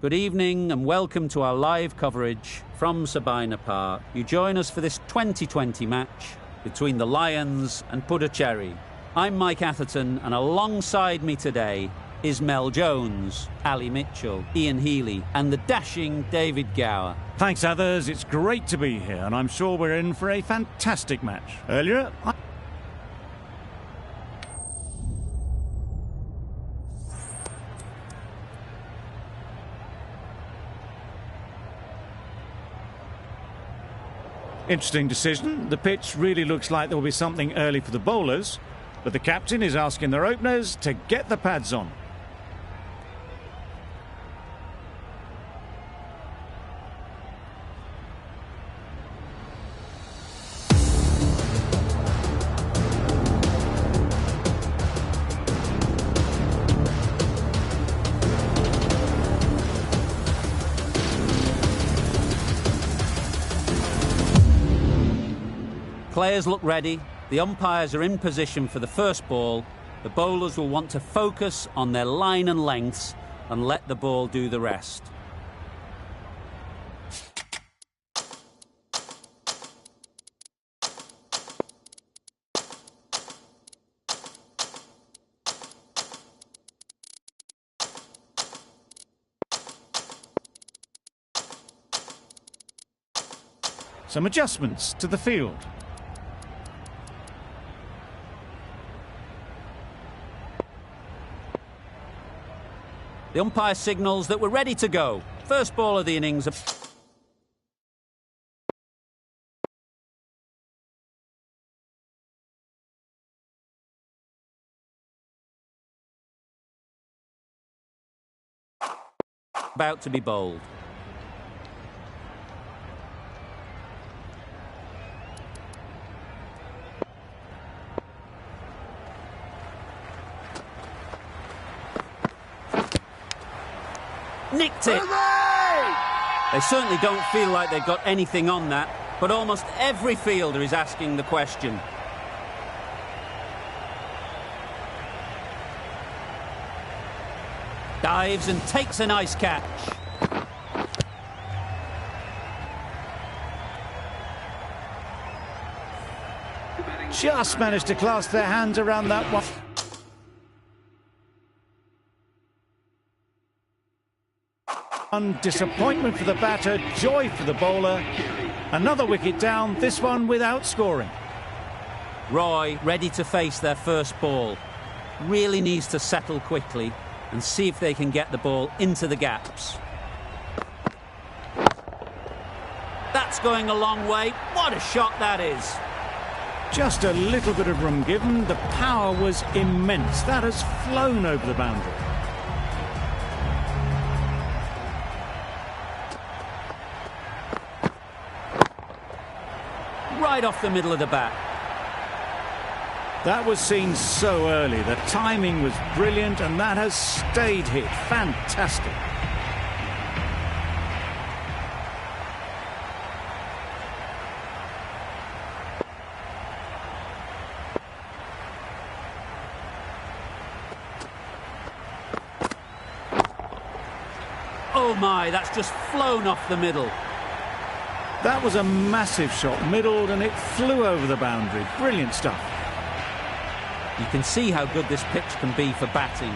Good evening and welcome to our live coverage from Sabina Park. You join us for this 2020 match between the Lions and Puducherry. I'm Mike Atherton, and alongside me today is Mel Jones, Ali Mitchell, Ian Healy and the dashing David Gower. Thanks, others. It's great to be here, and I'm sure we're in for a fantastic match. Earlier, interesting decision. The pitch really looks like there will be something early for the bowlers, but the captain is asking their openers to get the pads on. Players look ready, the umpires are in position for the first ball. The bowlers will want to focus on their line and lengths and let the ball do the rest. Some adjustments to the field. The umpire signals that we're ready to go. First ball of the innings. About to be bowled. Nicked it. They certainly don't feel like they've got anything on that, but almost every fielder is asking the question. Dives and takes a nice catch. Just managed to clasp their hands around that one. Disappointment for the batter, joy for the bowler. Another wicket down, this one without scoring. Roy ready to face their first ball. Really needs to settle quickly and see if they can get the ball into the gaps. That's going a long way. What a shot that is. Just a little bit of room given. The power was immense. That has flown over the boundary. Right off the middle of the bat. That was seen so early. The timing was brilliant, and that has stayed hit. Fantastic. Oh my, that's just flown off the middle. That was a massive shot, middled, and it flew over the boundary. Brilliant stuff. You can see how good this pitch can be for batting.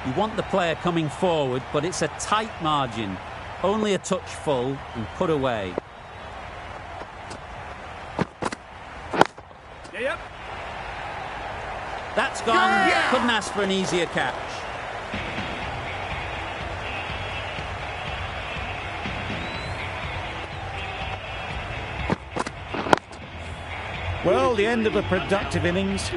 You want the player coming forward, but it's a tight margin. Only a touch full and put away. Yep. That's gone. Yeah. Couldn't ask for an easier catch. Well, the end of a productive innings.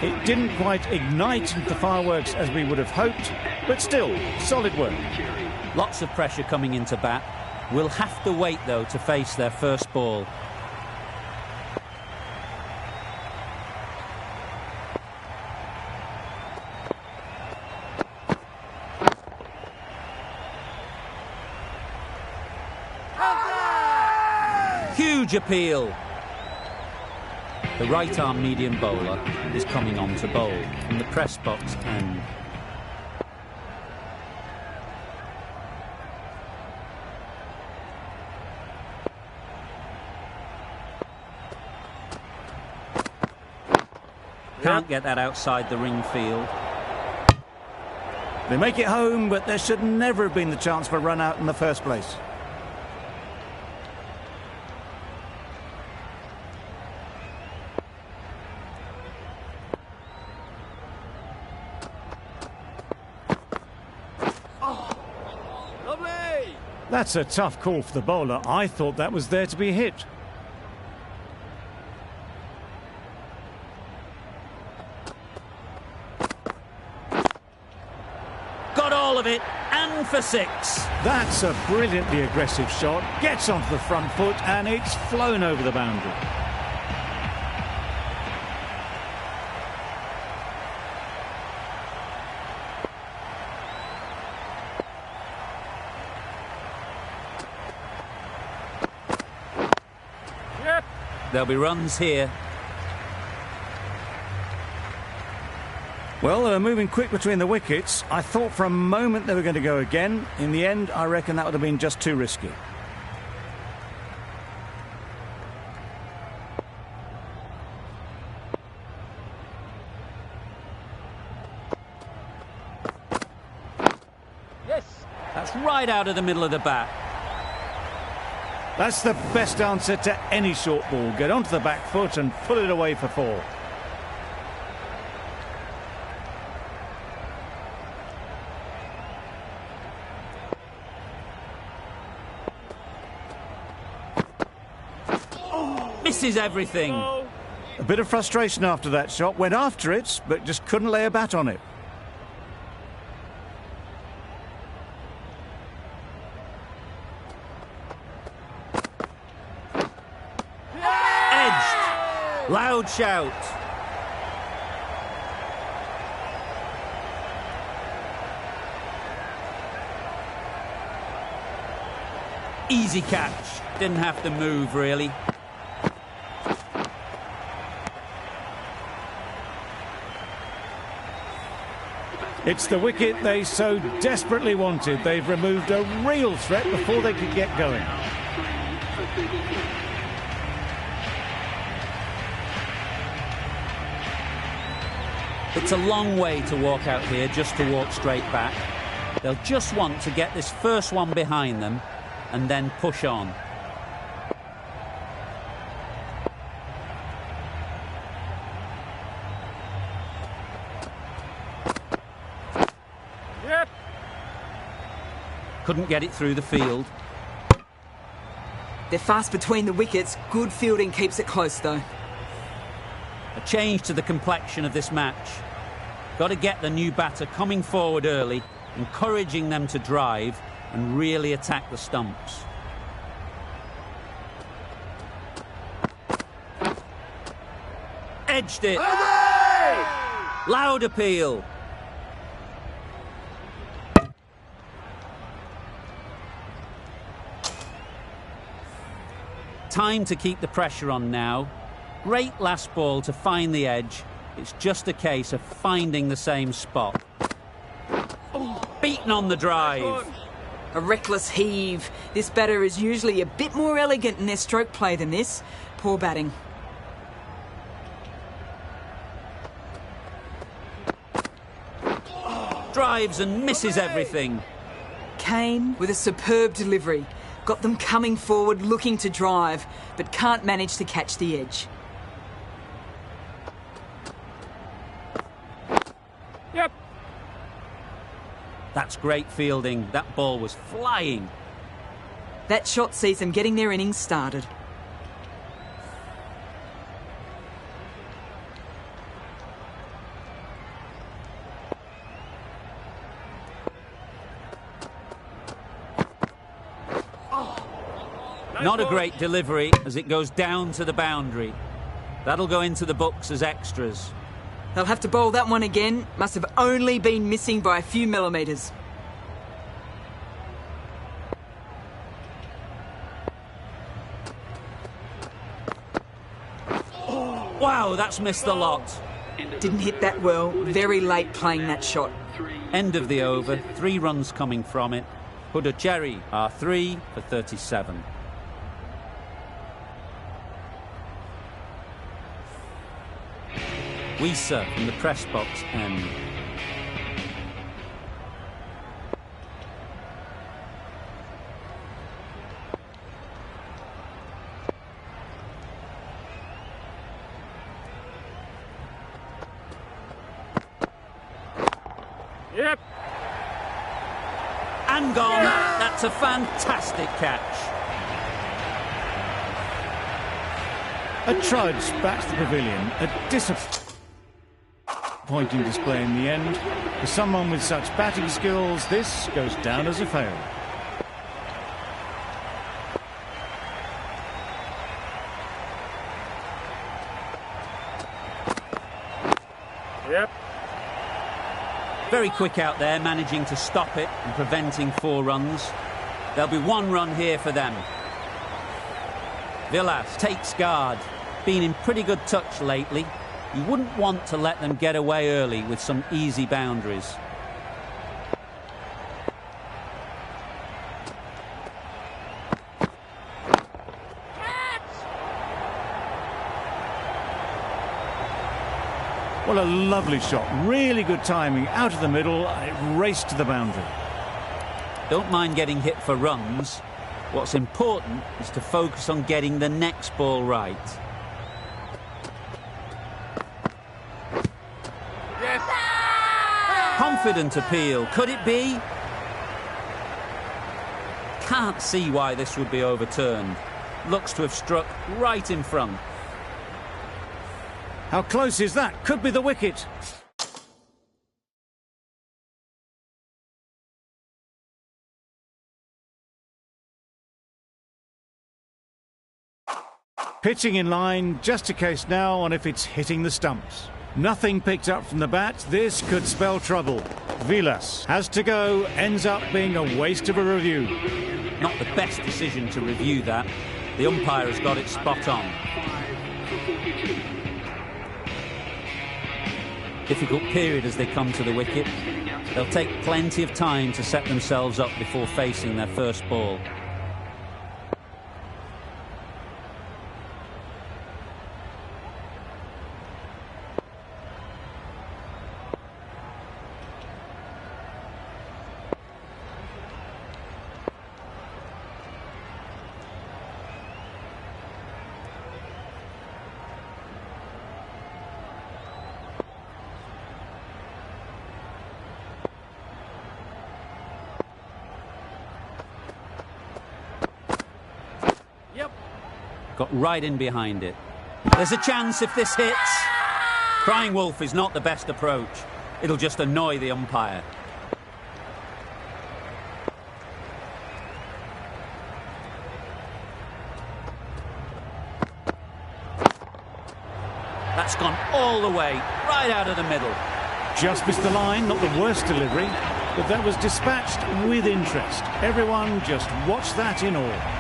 It didn't quite ignite the fireworks as we would have hoped, but still, solid work. Lots of pressure coming into bat. We'll have to wait, though, to face their first ball. Huge appeal. The right-arm medium bowler is coming on to bowl from the press box end. Can't get that outside the ring field. They make it home, but there should never have been the chance for a run out in the first place. That's a tough call for the bowler. I thought that was there to be hit. Got all of it, and for 6. That's a brilliantly aggressive shot. Gets onto the front foot, and it's flown over the boundary. There'll be runs here. Well, they were moving quick between the wickets. I thought for a moment they were going to go again. In the end, I reckon that would have been just too risky. Yes, that's right out of the middle of the bat. That's the best answer to any short ball. Get onto the back foot and pull it away for 4. Misses everything. A bit of frustration after that shot. Went after it, but just couldn't lay a bat on it. Loud shout. Easy catch. Didn't have to move, really. It's the wicket they so desperately wanted. They've removed a real threat before they could get going. It's a long way to walk out here just to walk straight back. They'll just want to get this first one behind them and then push on. Yep. Couldn't get it through the field. They're fast between the wickets. Good fielding keeps it close, though. A change to the complexion of this match. Got to get the new batter coming forward early, encouraging them to drive and really attack the stumps. Edged it. Loud appeal. Time to keep the pressure on now. Great last ball to find the edge. It's just a case of finding the same spot. Beaten on the drive. A reckless heave. This batter is usually a bit more elegant in their stroke play than this. Poor batting. Drives and misses everything. Kane with a superb delivery. Got them coming forward looking to drive, but can't manage to catch the edge. Yep. That's great fielding. That ball was flying. That shot sees them getting their innings started. Not a great delivery as it goes down to the boundary. That'll go into the books as extras. They'll have to bowl that one again. Must have only been missing by a few millimetres. Wow, that's missed the lot. Didn't hit that well. Very late playing that shot. End of the over. 3 runs coming from it. Puducherry are 3 for 37. Weiser from the press box end. Yep. And gone. That's a fantastic catch. A trudge back to the pavilion. A disappointing display in the end. For someone with such batting skills, this goes down as a fail. Yep. Very quick out there, managing to stop it and preventing 4 runs. There'll be 1 run here for them. Villas takes guard. Been in pretty good touch lately. You wouldn't want to let them get away early with some easy boundaries. Well, a lovely shot. Really good timing. Out of the middle, and it raced to the boundary. Don't mind getting hit for runs. What's important is to focus on getting the next ball right. Yes. Confident appeal. Could it be? Can't see why this would be overturned. Looks to have struck right in front. How close is that? Could be the wicket. Pitching in line, just a case now on if it's hitting the stumps. Nothing picked up from the bat. This could spell trouble. Villas has to go, ends up being a waste of a review. Not the best decision to review that. The umpire has got it spot on. Difficult period as they come to the wicket. They'll take plenty of time to set themselves up before facing their first ball. Got right in behind it. There's a chance if this hits. Crying wolf is not the best approach. It'll just annoy the umpire. That's gone all the way, right out of the middle. Just missed the line, not the worst delivery, but that was dispatched with interest. Everyone just watch that in awe.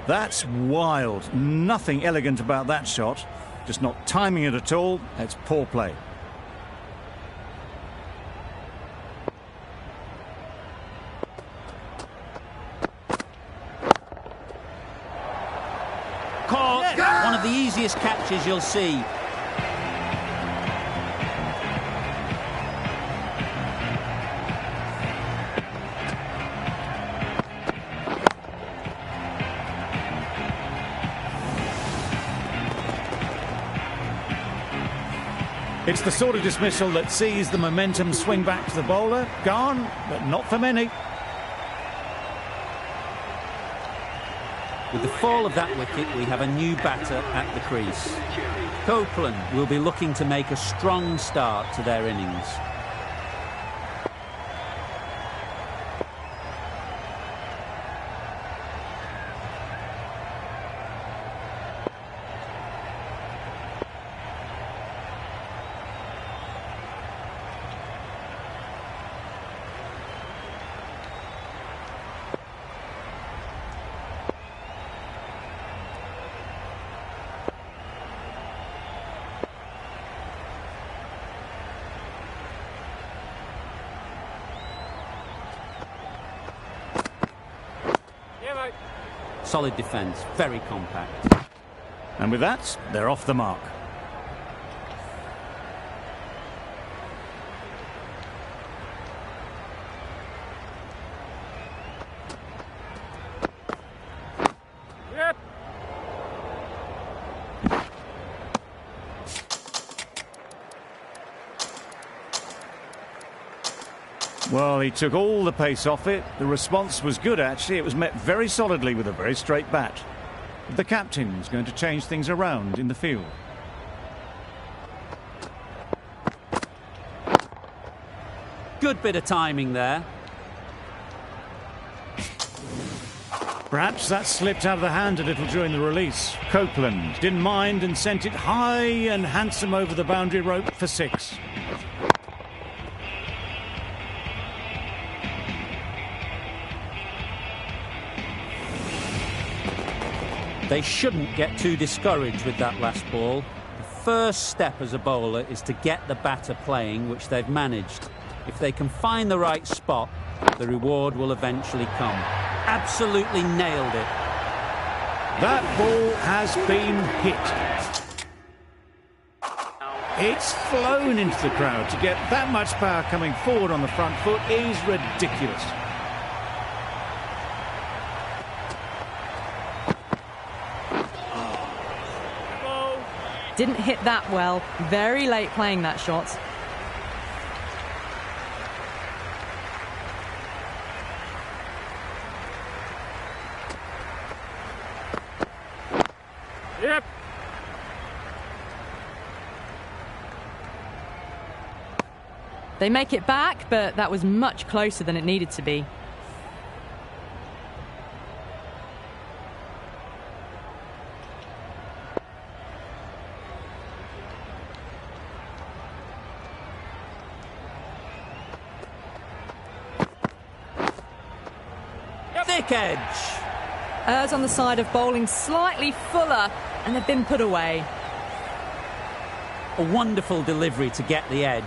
That's wild. Nothing elegant about that shot. Just not timing it at all. It's poor play. Caught. Yes. One of the easiest catches you'll see. It's the sort of dismissal that sees the momentum swing back to the bowler. Gone, but not for many. With the fall of that wicket, we have a new batter at the crease. Copeland will be looking to make a strong start to their innings. Solid defence, very compact. And with that, they're off the mark. Yep. Well, he took all the pace off it. The response was good, actually. It was met very solidly with a very straight bat. The captain's going to change things around in the field. Good bit of timing there. Perhaps that slipped out of the hand a little during the release. Copeland didn't mind and sent it high and handsome over the boundary rope for 6. They shouldn't get too discouraged with that last ball. The first step as a bowler is to get the batter playing, which they've managed. If they can find the right spot, the reward will eventually come. Absolutely nailed it. That ball has been hit. It's flown into the crowd. To get that much power coming forward on the front foot is ridiculous. Didn't hit that well. Very late playing that shot. Yep. They make it back, but that was much closer than it needed to be. Thick edge. Errs on the side of bowling slightly fuller, and they've been put away. A wonderful delivery to get the edge.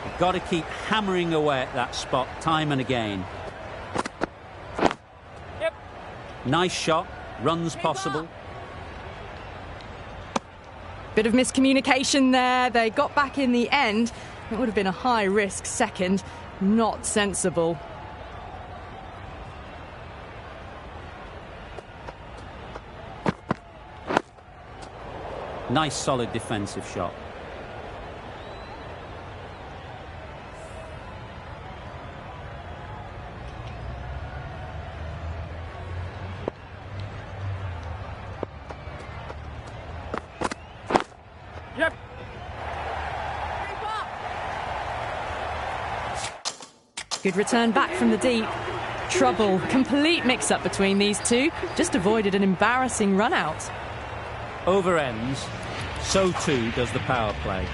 You've got to keep hammering away at that spot time and again. Yep. Nice shot, runs possible. Bit of miscommunication there. They got back in the end. It would have been a high-risk second. Not sensible. Nice solid defensive shot. Yep. Good return back from the deep. Trouble. Complete mix-up between these two. Just avoided an embarrassing run-out. Over ends, so too does the power play.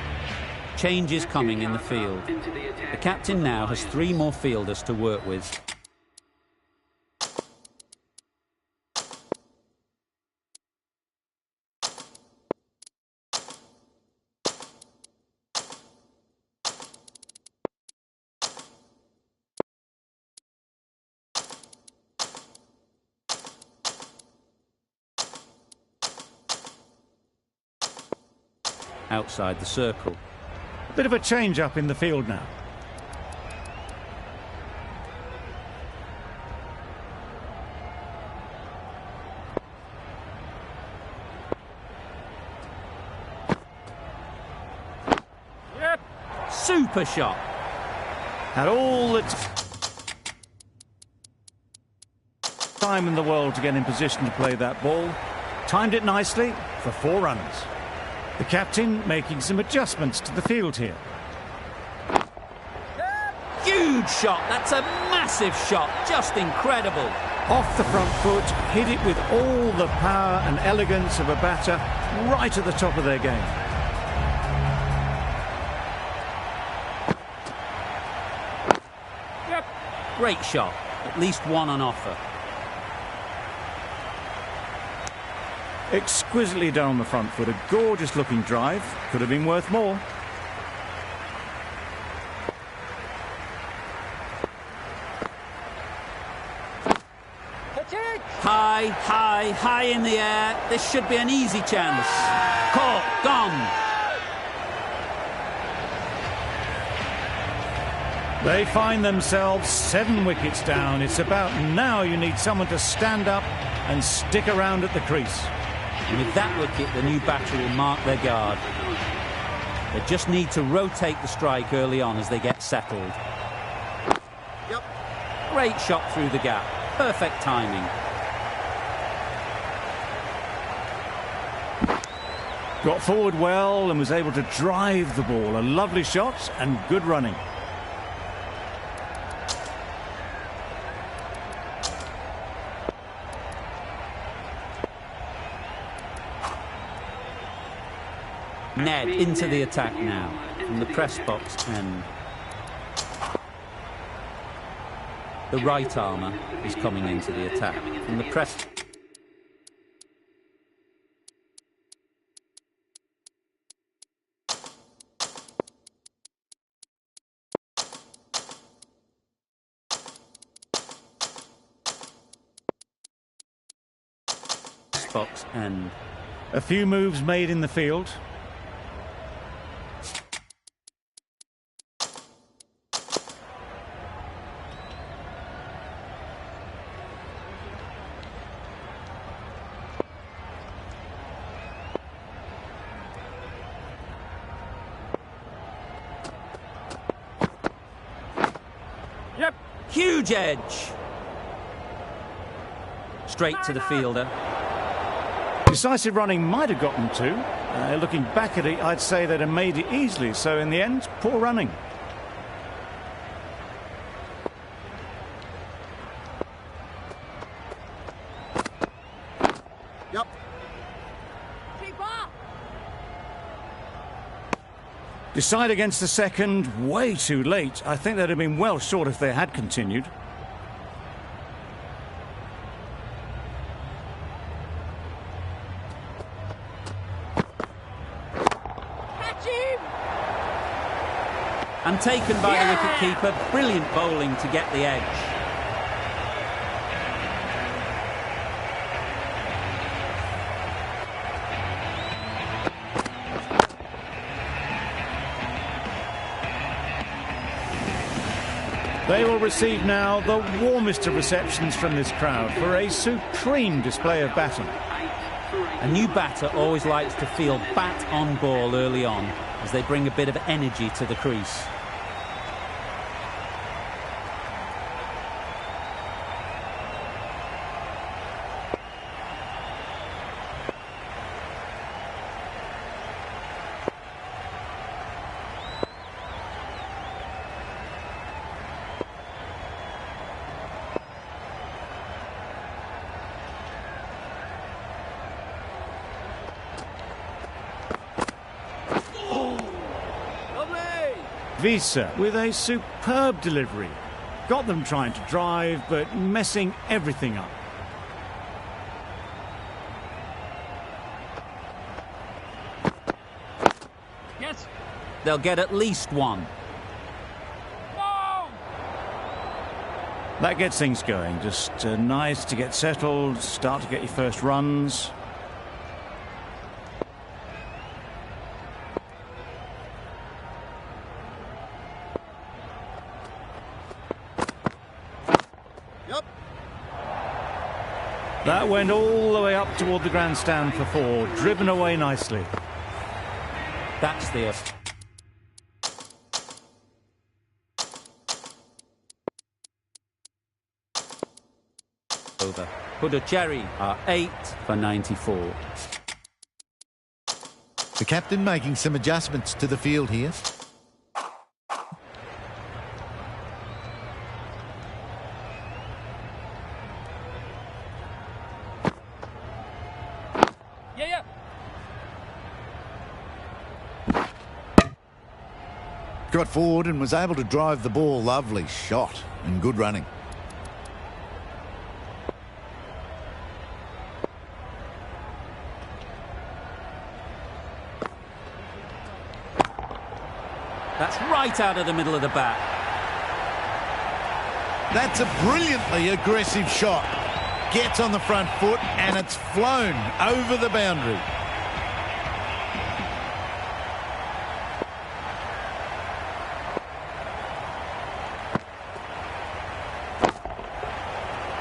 Change is coming in the field. The captain now has 3 more fielders to work with. Outside the circle. A bit of a change up in the field now. Yep. Super shot. Had all the time in the world to get in position to play that ball. Timed it nicely for 4 runs. The captain making some adjustments to the field here. Huge shot. That's a massive shot. Just incredible. Off the front foot, hit it with all the power and elegance of a batter right at the top of their game. Yep. Great shot. At least one on offer. Exquisitely done on the front foot. A gorgeous looking drive. Could have been worth more. High, high, high in the air. This should be an easy chance. Caught, gone. They find themselves 7 wickets down. It's about now you need someone to stand up and stick around at the crease. And with that wicket, the new batter will mark their guard. They just need to rotate the strike early on as they get settled. Yep. Great shot through the gap. Perfect timing. Got forward well and was able to drive the ball. A lovely shot and good running. Ned into the attack now from the press box end. The right armour is coming into the attack from the press. Box end. A few moves made in the field. Yep. Huge edge. Straight to the fielder. Decisive running might have got them to. Looking back at it, I'd say they'd have made it easily. So in the end, poor running. Yep. Decide against the second, way too late. I think they'd have been well short if they had continued. And taken by the wicket-keeper. Brilliant bowling to get the edge. They will receive now the warmest of receptions from this crowd for a supreme display of batting. A new batter always likes to feel bat on ball early on as they bring a bit of energy to the crease. Visa with a superb delivery. Got them trying to drive, but messing everything up. Yes. They'll get at least one. No. That gets things going. Just nice to get settled, start to get your first runs. That went all the way up toward the grandstand for 4, driven away nicely. That's the... over. Puducherry are 8 for 94. The captain making some adjustments to the field here. Yeah. Got forward and was able to drive the ball. Lovely shot and good running. That's right out of the middle of the bat. That's a brilliantly aggressive shot. Gets on the front foot and it's flown over the boundary.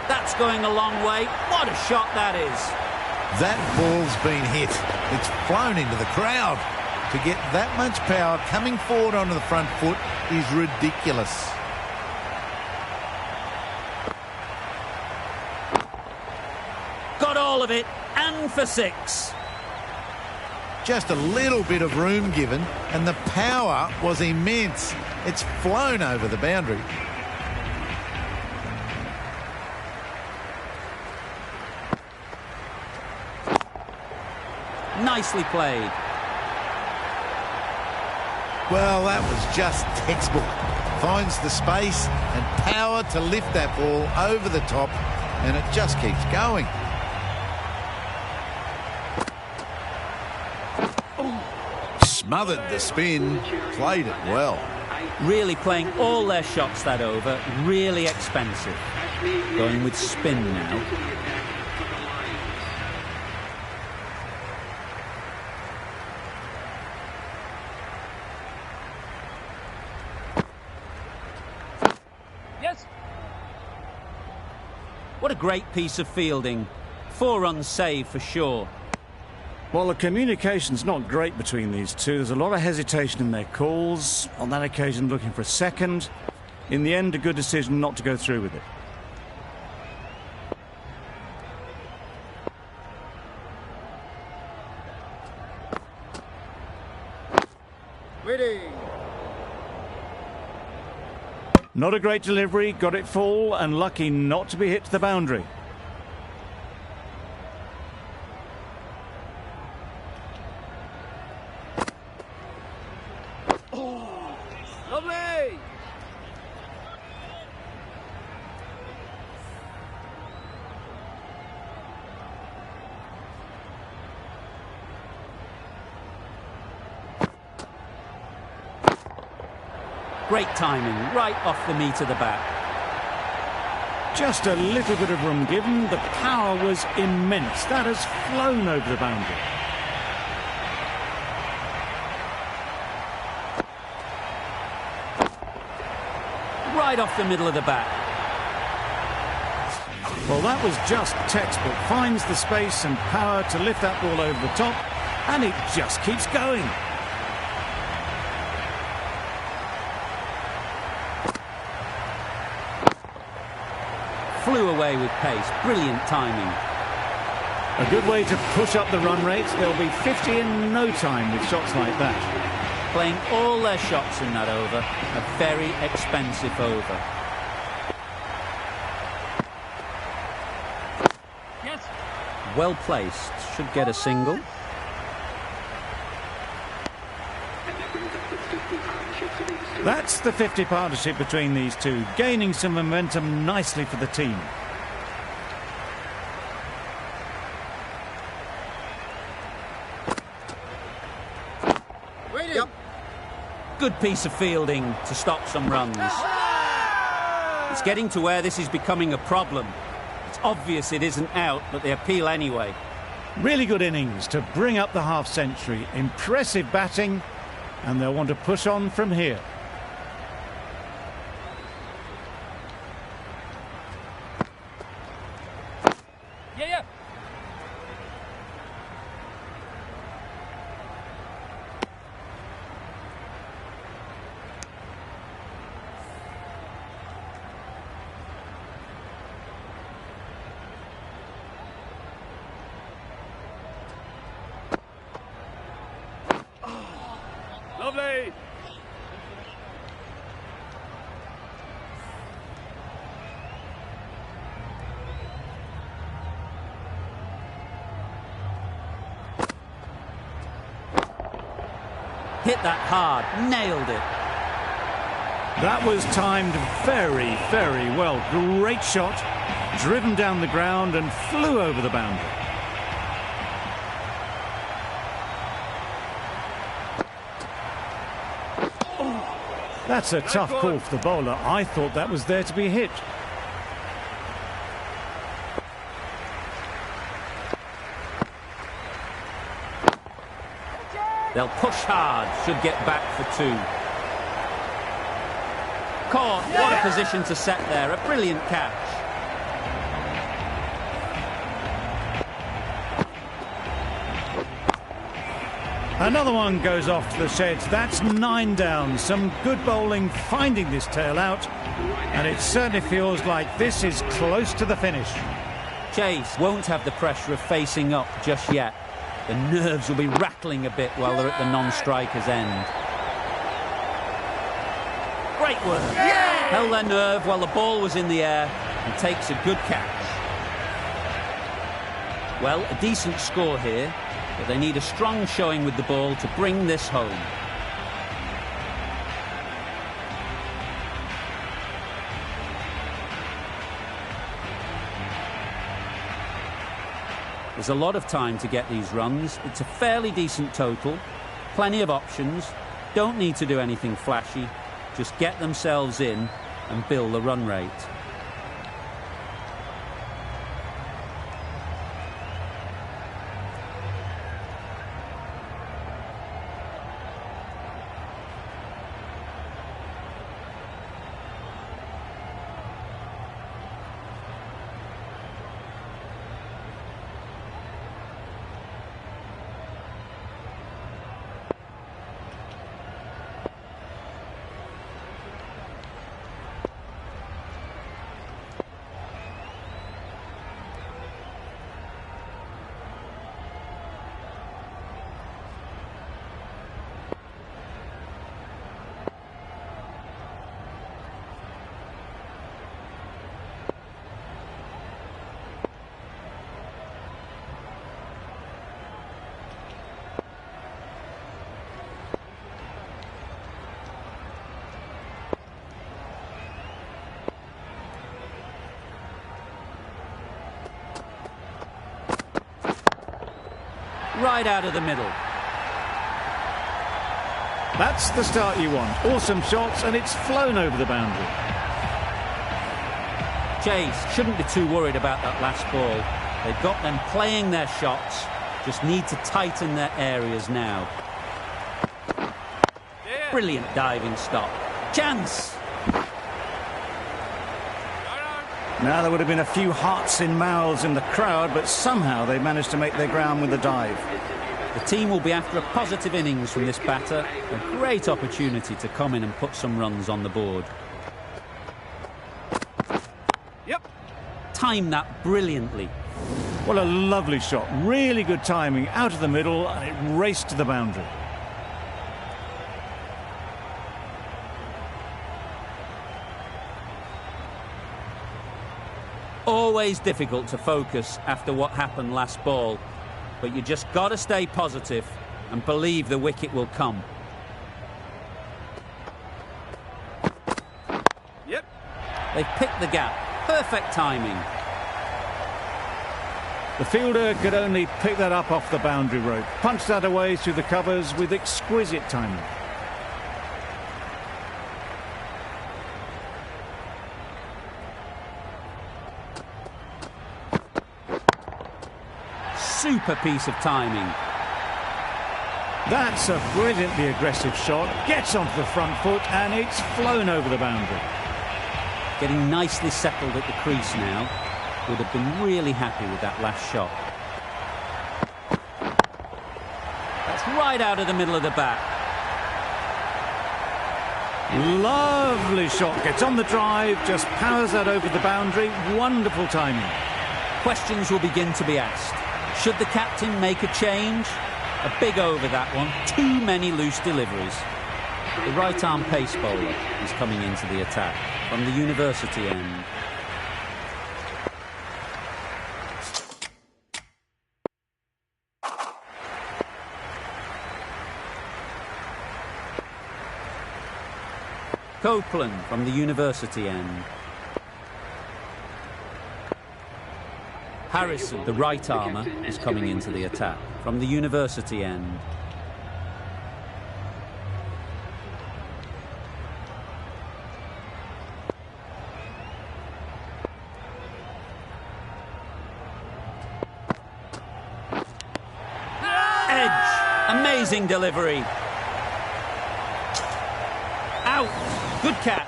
That's going a long way. What a shot that is. That ball's been hit. It's flown into the crowd. To get that much power coming forward onto the front foot is ridiculous. Got all of it, and for 6. Just a little bit of room given, and the power was immense. It's flown over the boundary. Nicely played. Well, that was just textbook. Finds the space and power to lift that ball over the top, and it just keeps going. Smothered the spin, played it well. Really playing all their shots that over. Really expensive. Going with spin now. Yes. What a great piece of fielding. 4 runs saved for sure. Well, the communication's not great between these two. There's a lot of hesitation in their calls. On that occasion, looking for a second. In the end, a good decision not to go through with it. Waiting. Not a great delivery, got it full, and lucky not to be hit to the boundary. Lovely. Great timing, right off the meat of the bat. Just a little bit of room given. The power was immense. That has flown over the boundary. Right off the middle of the bat. Well, that was just textbook. Finds the space and power to lift that ball over the top, and it just keeps going. Flew away with pace. Brilliant timing. A good way to push up the run rate. They'll be 50 in no time with shots like that. Playing all their shots in that over. A very expensive over. Yes. Well placed. Should get a single. That's the 50 partnership between these two, gaining some momentum nicely for the team. Waiting. Yep. Good piece of fielding to stop some runs. It's getting to where this is becoming a problem. It's obvious it isn't out, but they appeal anyway. Really good innings to bring up the half-century. Impressive batting, and they'll want to push on from here. Yeah. Lovely. Hit that hard, nailed it. That was timed very, very well. Great shot, driven down the ground and flew over the boundary. That's a tough call for the bowler. I thought that was there to be hit. They'll push hard, should get back for 2. Caught, what a position to set there, a brilliant catch. Another one goes off to the sheds. That's 9 down. Some good bowling finding this tail out. And it certainly feels like this is close to the finish. Chase won't have the pressure of facing up just yet. The nerves will be rattling a bit while they're at the non-striker's end. Great work. Held their nerve while the ball was in the air and takes a good catch. Well, a decent score here, but they need a strong showing with the ball to bring this home. There's a lot of time to get these runs. It's a fairly decent total. Plenty of options. Don't need to do anything flashy. Just get themselves in and build the run rate. Right out of the middle. That's the start you want. Awesome shots, and it's flown over the boundary. Chase shouldn't be too worried about that last ball. They've got them playing their shots. Just need to tighten their areas now. Brilliant diving stop. Chance! Now there would have been a few hearts in mouths in the crowd, but somehow they managed to make their ground with the dive. The team will be after a positive innings from this batter. A great opportunity to come in and put some runs on the board. Yep. Timed that brilliantly. What a lovely shot. Really good timing. Out of the middle, and it raced to the boundary. Always difficult to focus after what happened last ball, but you just got to stay positive and believe the wicket will come. Yep. They've picked the gap. Perfect timing. The fielder could only pick that up off the boundary rope. Punched that away through the covers with exquisite timing. Super piece of timing. That's a brilliantly aggressive shot. Gets onto the front foot, and it's flown over the boundary. Getting nicely settled at the crease now. Would have been really happy with that last shot. That's right out of the middle of the bat. Lovely shot. Gets on the drive, just powers that over the boundary. Wonderful timing. Questions will begin to be asked. Should the captain make a change? A big over that one. Too many loose deliveries. the right-arm pace bowler, is coming into the attack from the university end. Copeland from the university end. Harrison, the right armour, is coming into the attack from the university end. Edge, amazing delivery. Out. Good catch.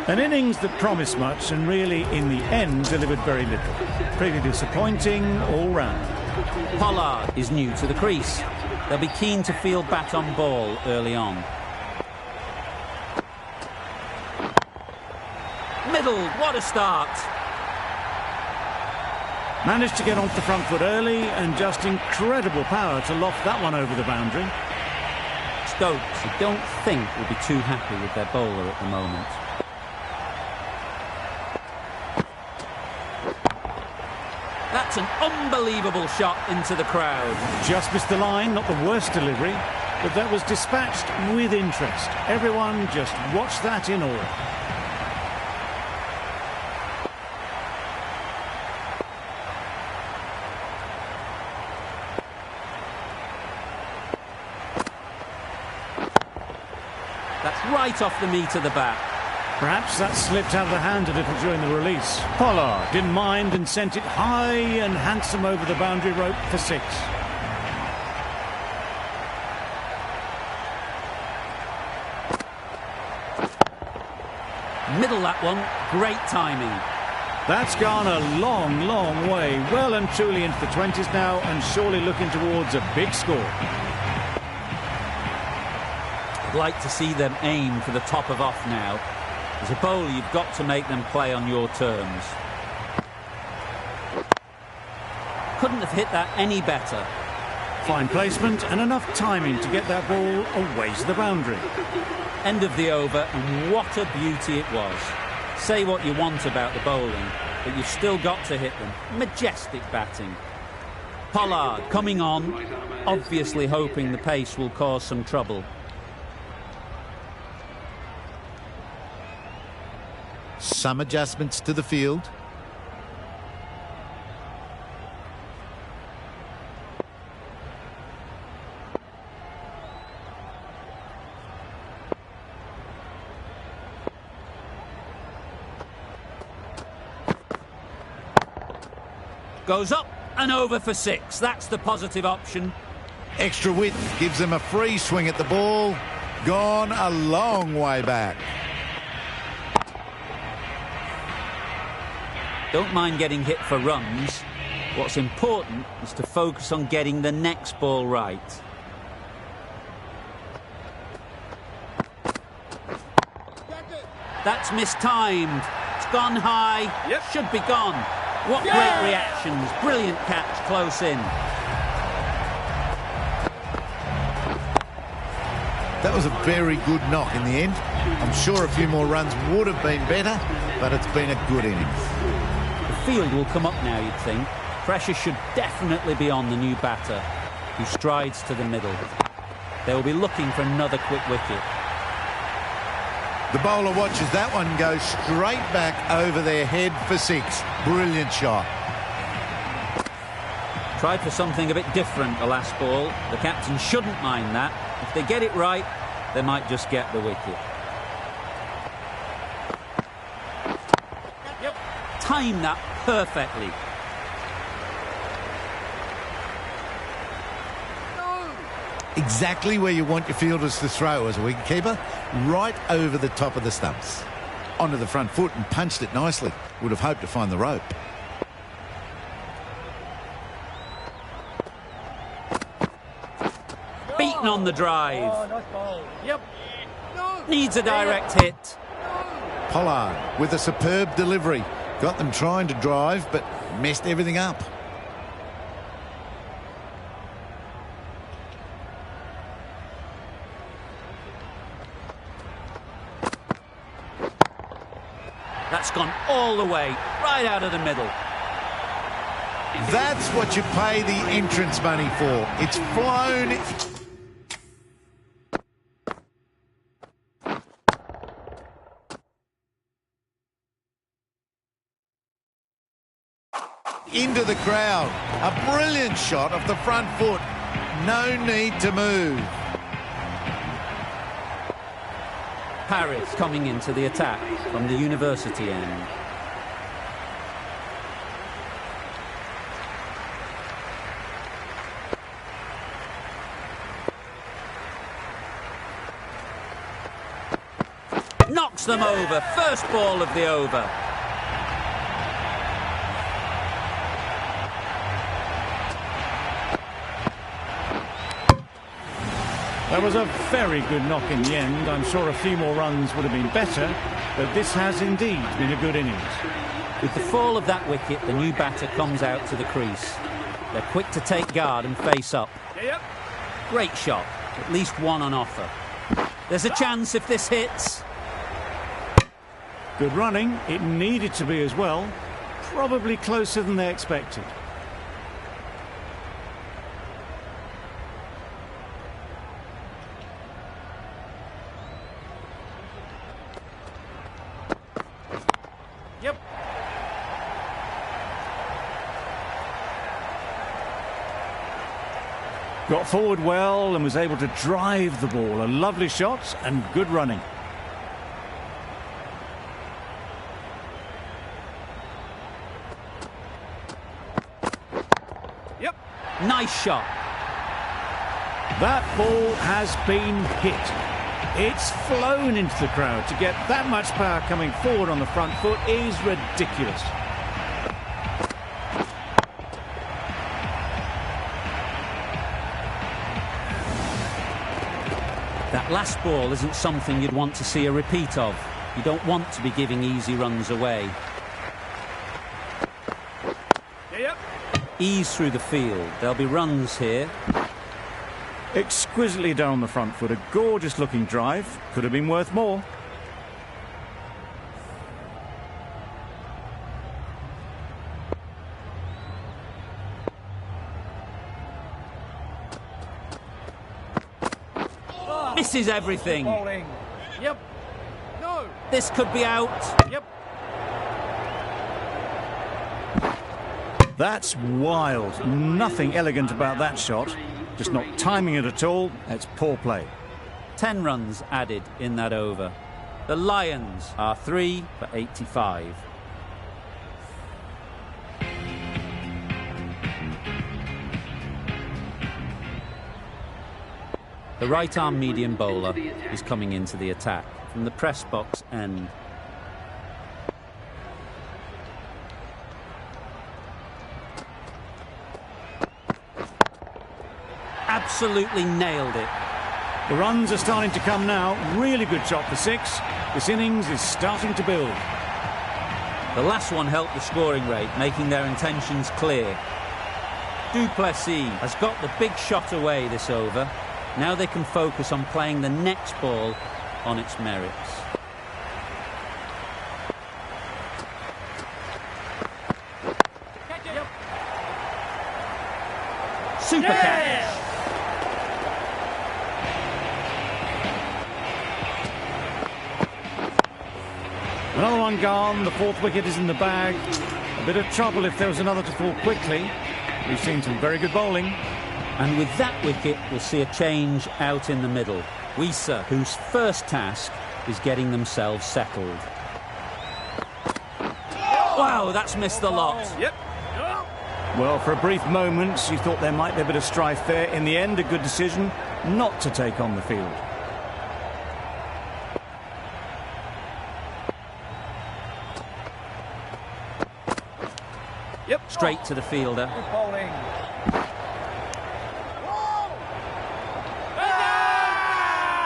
An innings that promised much and really, in the end, delivered very little. Pretty disappointing all round. Pollard is new to the crease. They'll be keen to field bat on ball early on. Middle, what a start. Managed to get off the front foot early and just incredible power to loft that one over the boundary. Stokes, I don't think, will be too happy with their bowler at the moment. That's an unbelievable shot into the crowd. Just missed the line, not the worst delivery, but that was dispatched with interest. Everyone just watched that in awe. That's right off the meat of the bat. Perhaps that slipped out of the hand a little during the release. Pollard didn't mind and sent it high and handsome over the boundary rope for 6. Middle that one, great timing. That's gone a long, long way. Well and truly into the 20s now and surely looking towards a big score. I'd like to see them aim for the top of off now. As a bowler, you've got to make them play on your terms. Couldn't have hit that any better. Fine placement and enough timing to get that ball away to the boundary. End of the over, and what a beauty it was. Say what you want about the bowling, but you've still got to hit them. Majestic batting. Pollard coming on, obviously hoping the pace will cause some trouble. Some adjustments to the field. Goes up and over for 6. That's the positive option. Extra width gives them a free swing at the ball. Gone a long way back. Don't mind getting hit for runs. What's important is to focus on getting the next ball right. That's mistimed. It's gone high. Yep. Should be gone. What great reactions. Brilliant catch close in. That was a very good knock in the end. I'm sure a few more runs would have been better, but it's been a good innings. The field will come up now, you'd think. Pressure should definitely be on the new batter, who strides to the middle. They will be looking for another quick wicket. The bowler watches that one go straight back over their head for 6. Brilliant shot. Tried for something a bit different the last ball. The captain shouldn't mind that. If they get it right, they might just get the wicket. Yep. Time that perfectly. Exactly where you want your fielders to throw as a wicketkeeper, right over the top of the stumps. Onto the front foot and punched it nicely. Would have hoped to find the rope. Beaten on the drive. Oh, nice ball. Yep. Needs a direct hit. Pollard with a superb delivery. Got them trying to drive, but messed everything up. That's gone all the way, right out of the middle. That's what you pay the entrance money for. It's flown into the crowd. A brilliant shot off the front foot. No need to move. Paris coming into the attack from the university end. Knocks them over. First ball of the over. That was a very good knock in the end. I'm sure a few more runs would have been better, but this has indeed been a good innings. With the fall of that wicket, the new batter comes out to the crease. They're quick to take guard and face up. Great shot. At least one on offer. There's a chance if this hits. Good running. It needed to be as well. Probably closer than they expected. Got forward well and was able to drive the ball. A lovely shot and good running. Nice shot. That ball has been hit. It's flown into the crowd. To get that much power coming forward on the front foot is ridiculous. That last ball isn't something you'd want to see a repeat of. You don't want to be giving easy runs away. Ease through the field. There'll be runs here. Exquisitely down the front foot. A gorgeous looking drive. Could have been worth more. Misses everything. Yep. No. This could be out. Yep. That's wild. Nothing elegant about that shot. Just not timing it at all. It's poor play. 10 runs added in that over. The Lions are 3 for 85. The right-arm medium bowler is coming into the attack from the press box end. Absolutely nailed it. The runs are starting to come now. Really good shot for 6. This innings is starting to build. The last one helped the scoring rate, making their intentions clear. Duplessis has got the big shot away this over. Now they can focus on playing the next ball on its merits. Super catch. Another one gone. The 4th wicket is in the bag. A bit of trouble if there was another to fall quickly. We've seen some very good bowling. And with that wicket, we'll see a change out in the middle. Wisa, whose first task is getting themselves settled. Wow, that's missed the lot. Yep. Well, for a brief moment, you thought there might be a bit of strife there. In the end, a good decision not to take on the field. Yep. Straight to the fielder. Good bowling.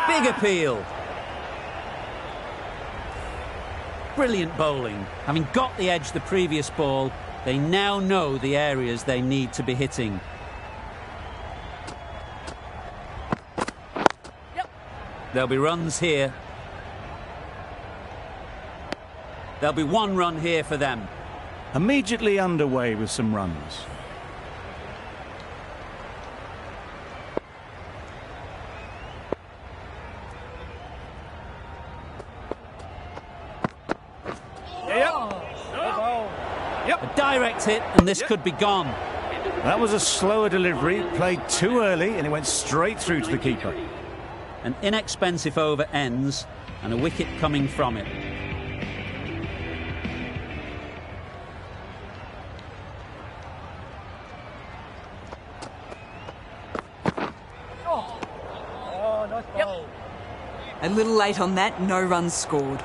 Big appeal. Brilliant bowling. Having got the edge the previous ball, they now know the areas they need to be hitting. Yep. There'll be runs here. There'll be one run here for them. Immediately underway with some runs. A direct hit, and this could be gone. That was a slower delivery, played too early, and it went straight through to the keeper. An inexpensive over ends, and a wicket coming from it. A little late on that, no runs scored.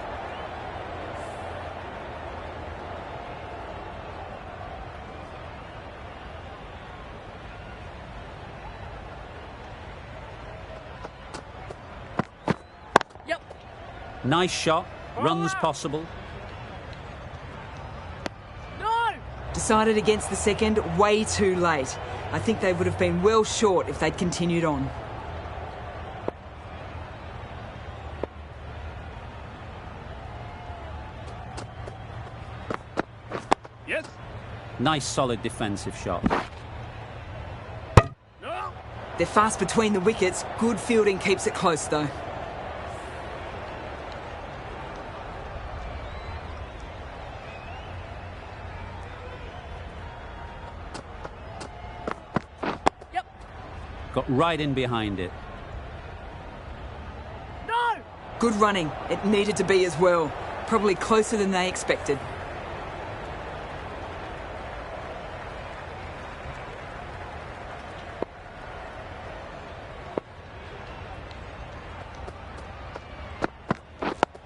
Nice shot, runs possible. Decided against the second way too late. I think they would have been well short if they'd continued on. Yes. Nice solid defensive shot. They're fast between the wickets. Good fielding keeps it close though. Got right in behind it. Good running. It needed to be as well. Probably closer than they expected.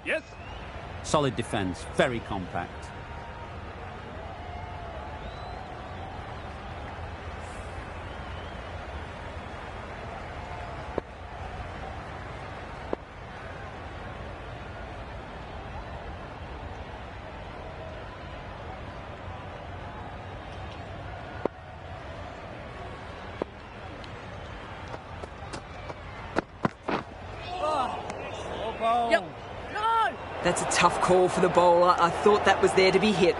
Yes. Solid defence, very compact. That's a tough call for the bowler. I thought that was there to be hit.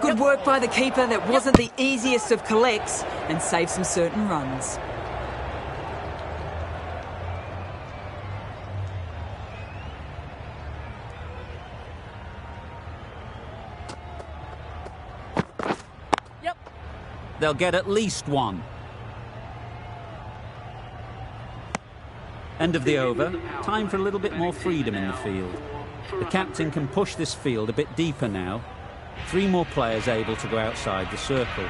Good work by the keeper. That wasn't the easiest of collects and saved some certain runs. They'll get at least one. End of the over. Time for a little bit more freedom in the field. The captain can push this field a bit deeper now. 3 more players able to go outside the circle.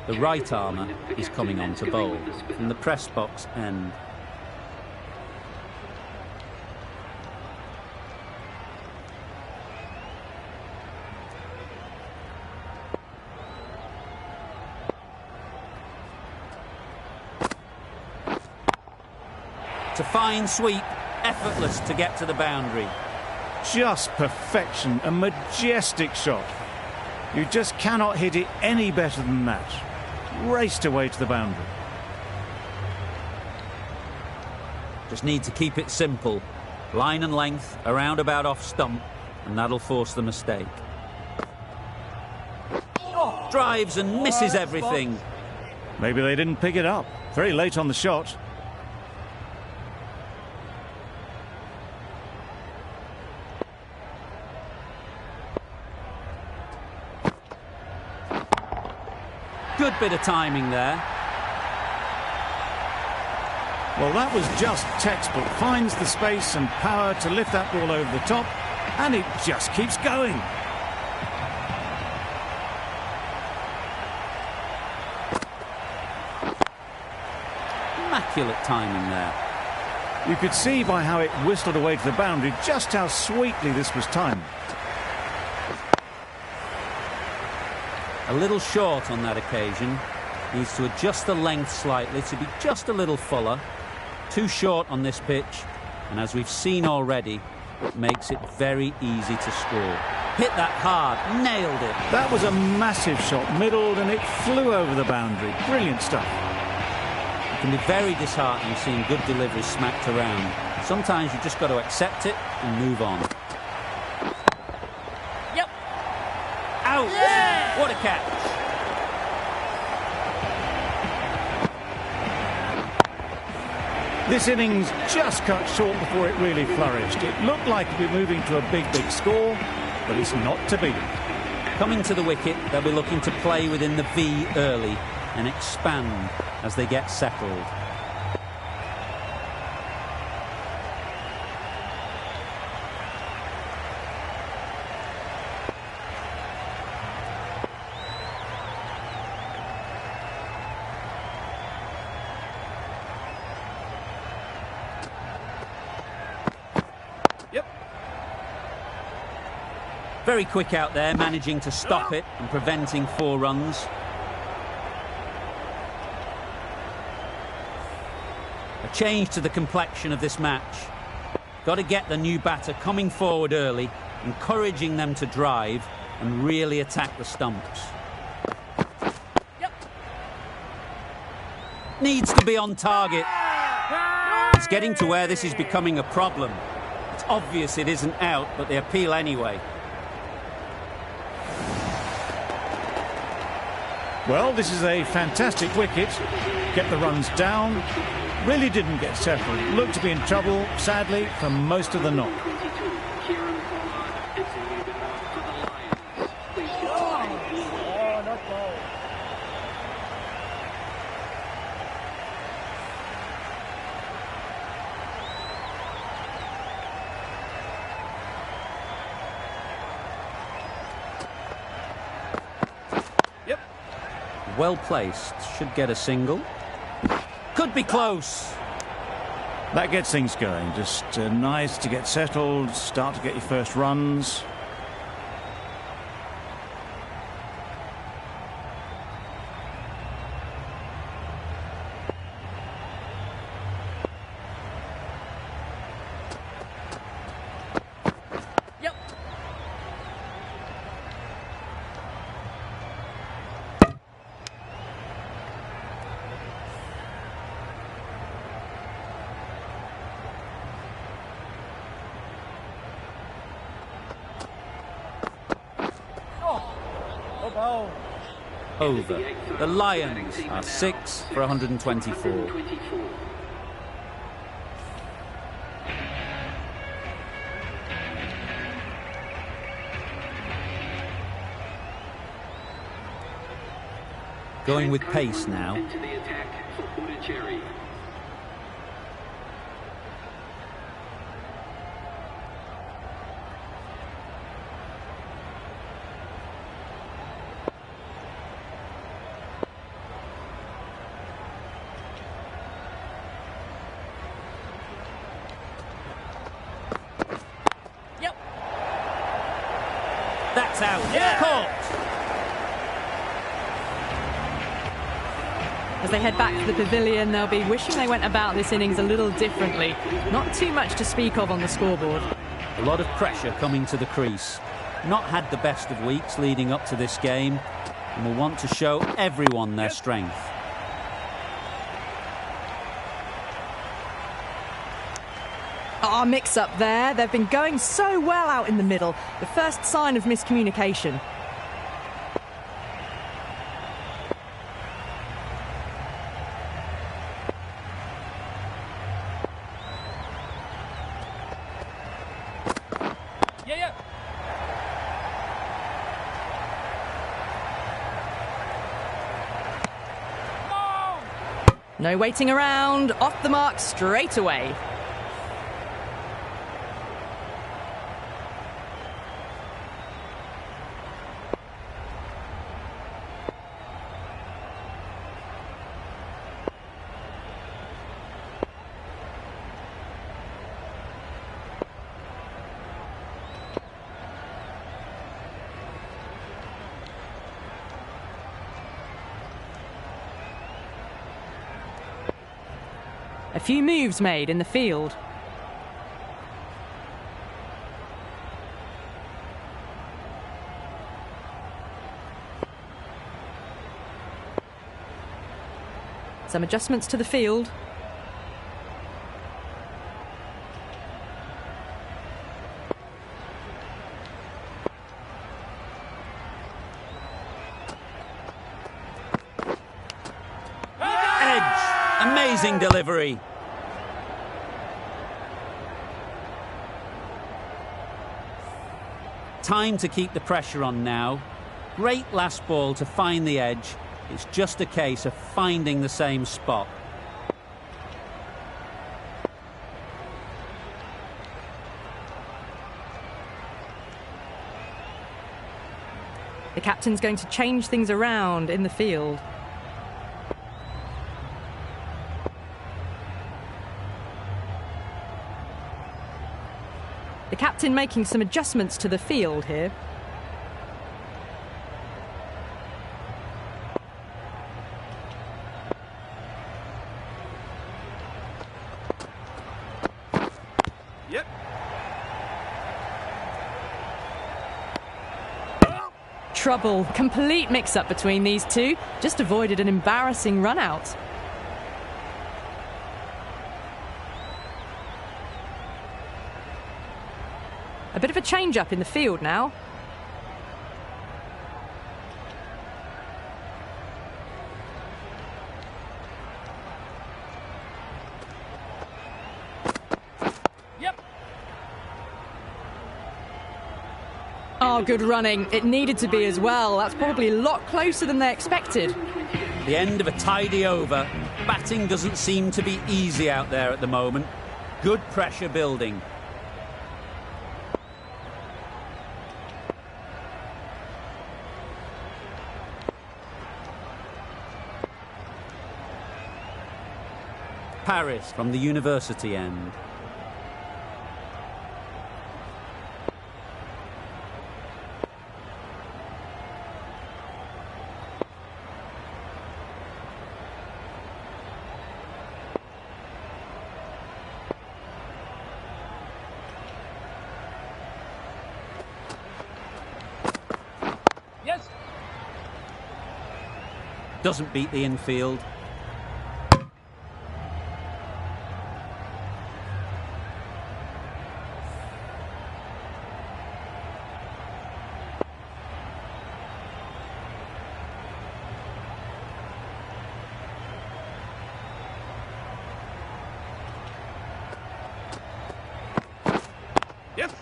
The right armour is coming on to bowl from the press box end. It's a fine sweep, effortless to get to the boundary. Just perfection, a majestic shot. You just cannot hit it any better than that. Raced away to the boundary. Just need to keep it simple. Line and length, around about off stump, and that'll force the mistake. Drives and misses everything. Maybe they didn't pick it up. Very late on the shot. Good bit of timing there. Well, that was just textbook. Finds the space and power to lift that ball over the top, and it just keeps going. Immaculate timing there. You could see by how it whistled away to the boundary just how sweetly this was timed. A little short on that occasion. Needs to adjust the length slightly to be just a little fuller. Too short on this pitch, and as we've seen already, it makes it very easy to score. Hit that hard, nailed it. That was a massive shot, middled, and it flew over the boundary. Brilliant stuff. It can be very disheartening seeing good deliveries smacked around. Sometimes you just got to accept it and move on. Yep. Out! Yeah! What a catch! This innings just cut short before it really flourished. It looked like it'd be moving to a big score, but it's not to be. Coming to the wicket, they'll be looking to play within the V early and expand as they get settled. Very quick out there, managing to stop it and preventing 4 runs. A change to the complexion of this match. Got to get the new batter coming forward early, encouraging them to drive and really attack the stumps. Yep. Needs to be on target. It's getting to where this is becoming a problem. It's obvious it isn't out, but they appeal anyway. Well, this is a fantastic wicket. Get the runs down. Really didn't get settled. Looked to be in trouble, sadly, for most of the knock. Well placed, should get a single. Could be close. That gets things going. Just nice to get settled, start to get your first runs. Yep. Over. The Lions are 6 for 124. Going with pace now. Yep. That's out. Yeah. Caught. As they head back to the pavilion, they'll be wishing they went about this innings a little differently. Not too much to speak of on the scoreboard. A lot of pressure coming to the crease. Not had the best of weeks leading up to this game, and will want to show everyone their strength. Mix up there. They've been going so well out in the middle. The first sign of miscommunication. No waiting around, off the mark straight away. A few moves made in the field. Some adjustments to the field. Amazing delivery. Time to keep the pressure on now. Great last ball to find the edge. It's just a case of finding the same spot. The captain's going to change things around in the field. The captain making some adjustments to the field here. Yep. Trouble. Complete mix-up between these two. Just avoided an embarrassing run-out. A bit of a change-up in the field now. Yep. Oh, good running. It needed to be as well. That's probably a lot closer than they expected. The end of a tidy over. Batting doesn't seem to be easy out there at the moment. Good pressure building. Paris from the university end. Yes. Doesn't beat the infield. Yes.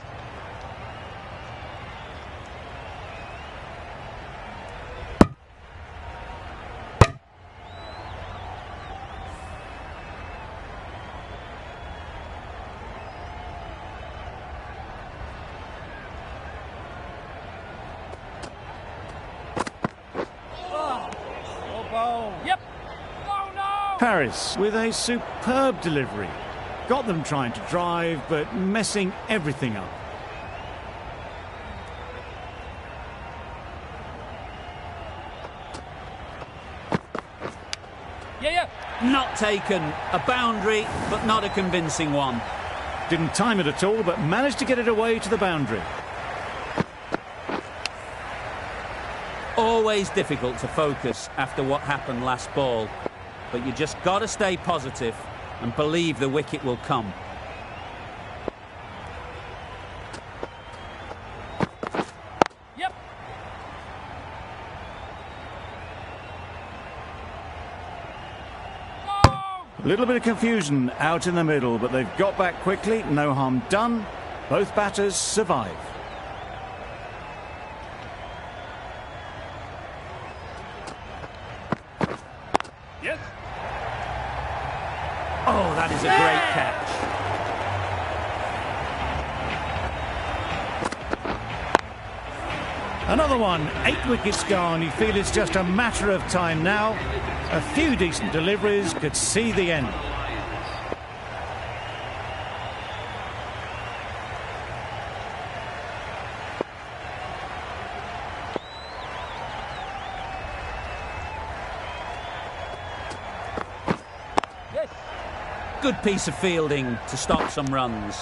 Oh, ball. Yep. Oh, no. Paris with a superb delivery. Got them trying to drive, but messing everything up. Yeah. Not taken. A boundary, but not a convincing one. Didn't time it at all, but managed to get it away to the boundary. Always difficult to focus after what happened last ball. But you just got to stay positive and believe the wicket will come. Yep. A little bit of confusion out in the middle, but they've got back quickly. No harm done. Both batters survive. Yes. was a great catch. Another one, 8 wickets gone. You feel it's just a matter of time now. A few decent deliveries could see the end. Good piece of fielding to stop some runs.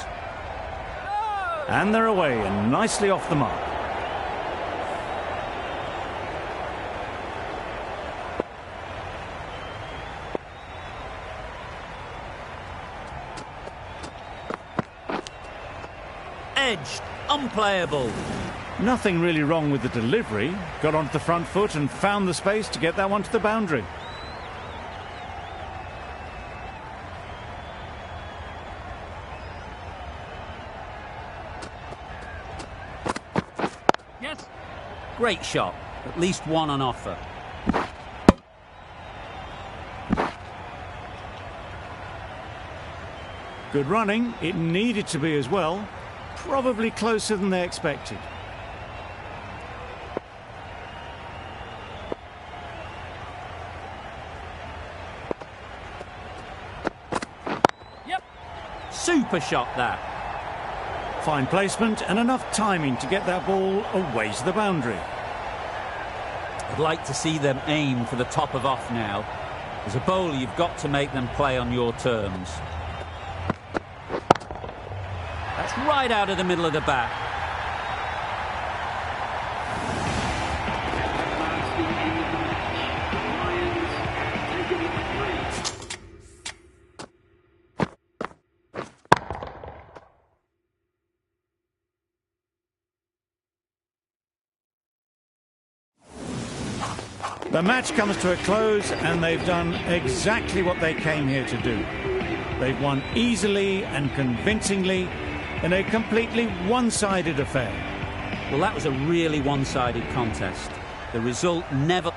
And they're away and nicely off the mark. Edged, unplayable. Nothing really wrong with the delivery. Got onto the front foot and found the space to get that one to the boundary. Yes. Great shot. At least one on offer. Good running. It needed to be as well. Probably closer than they expected. Yep. Super shot that. Fine placement and enough timing to get that ball away to the boundary. I'd like to see them aim for the top of off now. As a bowler, you've got to make them play on your terms. That's right out of the middle of the bat. The match comes to a close and they've done exactly what they came here to do. They've won easily and convincingly in a completely one-sided affair. Well, that was a really one-sided contest. The result never...